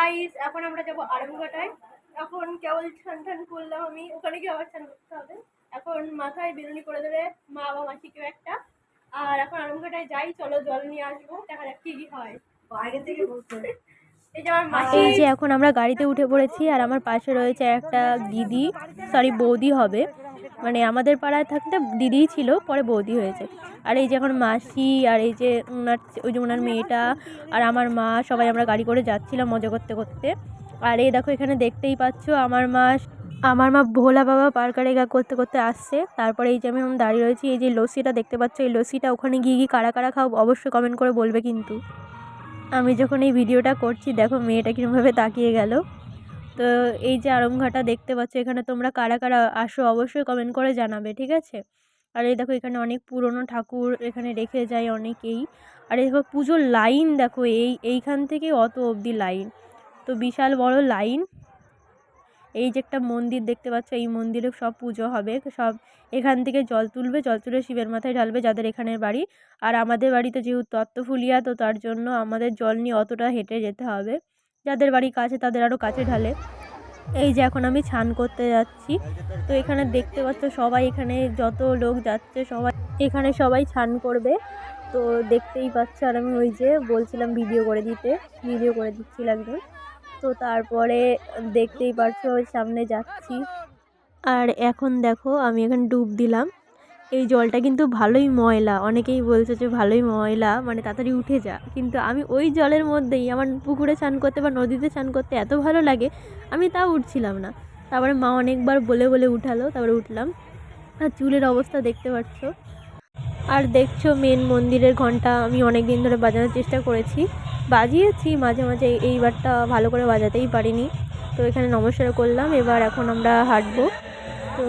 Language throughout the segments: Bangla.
গাইস এখন আমরা যাবো আরামবাগাটায়। এখন কেবল স্নান করলাম আমি, ওখানে গিয়ে আবার স্নান করতে হবে। এখন মাথায় বেরুনি করে দেবে মা বা মাসি কেউ একটা। আর এখন আরামবাগাটায় যাই, চলো জল নিয়ে আসবো, দেখা যাক কি কি হয় বাইরে থেকে বলতে। এই যে এখন আমরা গাড়িতে উঠে পড়েছি, আর আমার পাশে রয়েছে একটা দিদি, সরি বৌদি হবে, মানে আমাদের পাড়ায় থাকতে দিদিই ছিল, পরে বৌদি হয়েছে। আর এই যে এখন মাসি, আর এই যে ওনার ওই যে ওনার মেয়েটা আর আমার মা, সবাই আমরা গাড়ি করে যাচ্ছিলাম মজা করতে করতে। আর এই দেখো এখানে দেখতেই পাচ্ছ আমার মা ভোলা বাবা পারকারেগা করতে করতে আসছে। তারপরে এই যে আমি এখন দাঁড়িয়ে রয়েছি, এই যে লস্যিটা দেখতে পাচ্ছ, এই লস্যিটা ওখানে গিয়ে কারা কারা খাও অবশ্যই কমেন্ট করে বলবে কিন্তু। আমি যখন এই ভিডিওটা করছি দেখো মেয়েটা কীরকমভাবে তাকিয়ে গেল। তো এই যে আরামঘাটা দেখতে পাচ্ছ, এখানে তোমরা কারা কারা আসো অবশ্যই কমেন্ট করে জানাবে, ঠিক আছে। আর এই দেখো এখানে অনেক পুরনো ঠাকুর এখানে রেখে যায় অনেকেই। আর এই দেখো পুজোর লাইন দেখো, এইখান থেকে অত অবধি লাইন, তো বিশাল বড় লাইন। এই যে একটা মন্দির দেখতে পাচ্ছ, এই মন্দিরে সব পুজো হবে, সব এখান থেকে জল তুলবে, জল তুলে শিবের মাথায় ঢালবে যাদের এখানের বাড়ি। আর আমাদের বাড়িতে যেহেতু তত্ত্বফুলিয়া, তো তার জন্য আমাদের জল নিয়ে অতটা হেঁটে যেতে হবে, যাদের বাড়ি কাছে তাদের আরও কাছে ঢালে। এই যে এখন আমি স্নান করতে যাচ্ছি, তো এখানে দেখতে পাচ্ছ সবাই, এখানে যত লোক যাচ্ছে সবাই এখানে সবাই স্নান করবে, তো দেখতেই পাচ্ছ। আর আমি ওই যে বলছিলাম ভিডিও করে দিচ্ছিল একজন, তো তারপরে দেখতেই পাচ্ছ ওই সামনে যাচ্ছি। আর এখন দেখো আমি এখানে ডুব দিলাম, এই জলটা কিন্তু ভালোই ময়লা, অনেকেই বলছে যে ভালোই ময়লা, মানে তাড়াতাড়ি উঠে যা, কিন্তু আমি ওই জলের মধ্যেই আমার পুকুরে স্নান করতে বা নদীতে স্নান করতে এত ভালো লাগে, আমি তাও উঠছিলাম না। তারপরে মা অনেকবার বলে বলে উঠালো, তারপরে উঠলাম। আর চুলের অবস্থা দেখতে পাচ্ছ। আর দেখছো মেন মন্দিরের ঘন্টা আমি অনেক দিন ধরে বাজানোর চেষ্টা করেছি, বাজিয়েছি মাঝে মাঝে, এইবারটা ভালো করে বাজাতেই পারিনি। তো এখানে নমস্কার করলাম, এবার এখন আমরা হাঁটবো, তো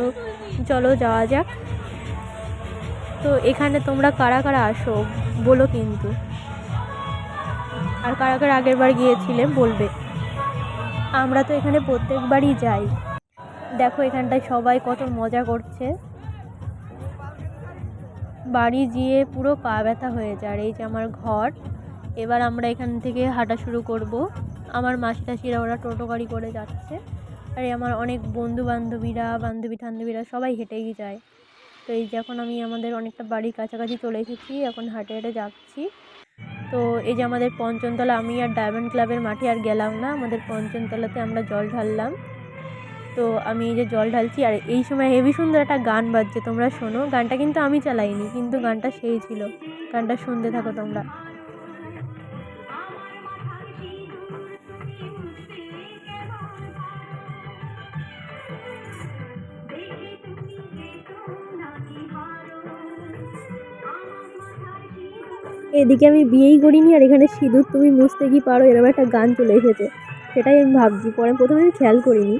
চলো যাওয়া যাক। তো এখানে তোমরা কারা কারা আসো বলো কিন্তু, আর কারা কারা আগের বার গিয়েছিলে বলবে। আমরা তো এখানে প্রত্যেকবারই যাই। দেখো এখানটায় সবাই কত মজা করছে, বাড়ি গিয়ে পুরো পা ব্যথা হয়ে যায়। আর এই যে আমার ঘর, এবার আমরা এখান থেকে হাঁটা শুরু করব। আমার মাসি টাসিরা ওরা টোটো গাড়ি করে যাচ্ছে, আর আমার অনেক বান্ধবী ঠান্ধবীরা সবাই হেঁটেই যায়। তো এই যে এখন আমি আমাদের অনেকটা বাড়ির কাছাকাছি চলে এসেছি, এখন হাঁটে হেঁটে যাচ্ছি। তো এই যে আমাদের পঞ্চমতলা, আমি আর ডায়মন্ড ক্লাবের মাঠে আর গেলাম না, আমাদের পঞ্চমতলাতে আমরা জল ঢাললাম। তো আমি এই যে জল ঢালছি, আর এই সময় হেভি সুন্দর একটা গান বাজছে, তোমরা শোনো। গানটা কিন্তু আমি চালাইনি, কিন্তু গানটা সেই ছিল, গানটা শুনতে থাকো তোমরা। এদিকে আমি বিয়েই করিনি, আর এখানে সিঁদুর তুমি মুছতে কি পারো এরকম একটা গান চলে এসেছে, সেটাই আমি ভাবছি, পরে প্রথমে আমি খেয়াল করিনি।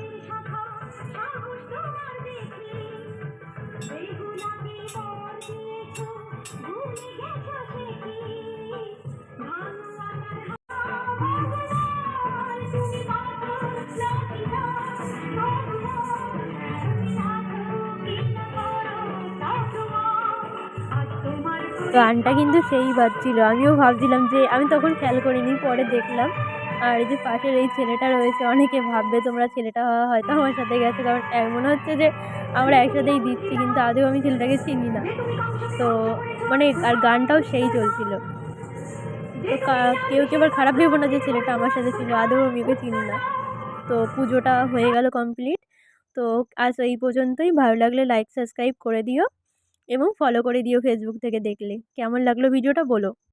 গানটা কিন্তু সেই বাজছিল, আমিও ভাবছিলাম যে, আমি তখন খেয়াল করিনি, পরে দেখলাম। আর এই যে পাশের এই ছেলেটা রয়েছে, অনেকে ভাববে তোমরা ছেলেটা হয়তো আমার সাথে গেছে, কারণ মনে হচ্ছে যে আমরা একসাথেই দিচ্ছি, কিন্তু আদৌ আমি ছেলেটাকে চিনি না। তো মানে আর গানটাও সেই চলছিল, তো কেউ আবার খারাপ ভেবো না যে ছেলেটা আমার সাথে ছিল, আদৌ আমি ওকে চিনি না। তো পুজোটা হয়ে গেল কমপ্লিট। তো আজ এই পর্যন্তই, ভালো লাগলে লাইক সাবস্ক্রাইব করে দিও এবং ফলো করে দিও ফেসবুক থেকে দেখলে। কেমন লাগলো ভিডিওটা বলো।